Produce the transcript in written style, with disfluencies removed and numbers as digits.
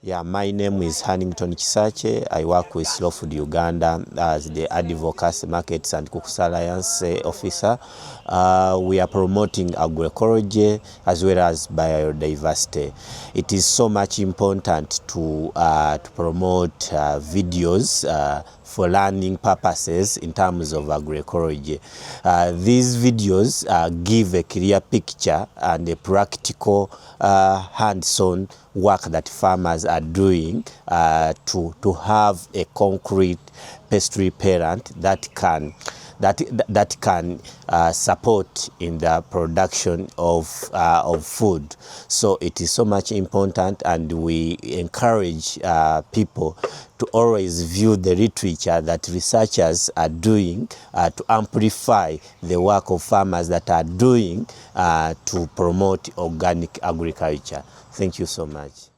Yeah, my name is Hannington Kisakye. I work with Food Uganda as the Advocacy Markets and Cooks Alliance Officer. We are promoting agroecology as well as biodiversity. It is so much important to promote videos for learning purposes in terms of agroecology. These videos give a clear picture and a practical hands-on work that farmers are doing to have a concrete pest repellent that can support in the production of food. So it is so much important, and we encourage people to always view the literature that researchers are doing to amplify the work of farmers that are doing to promote organic agriculture. Thank you so much.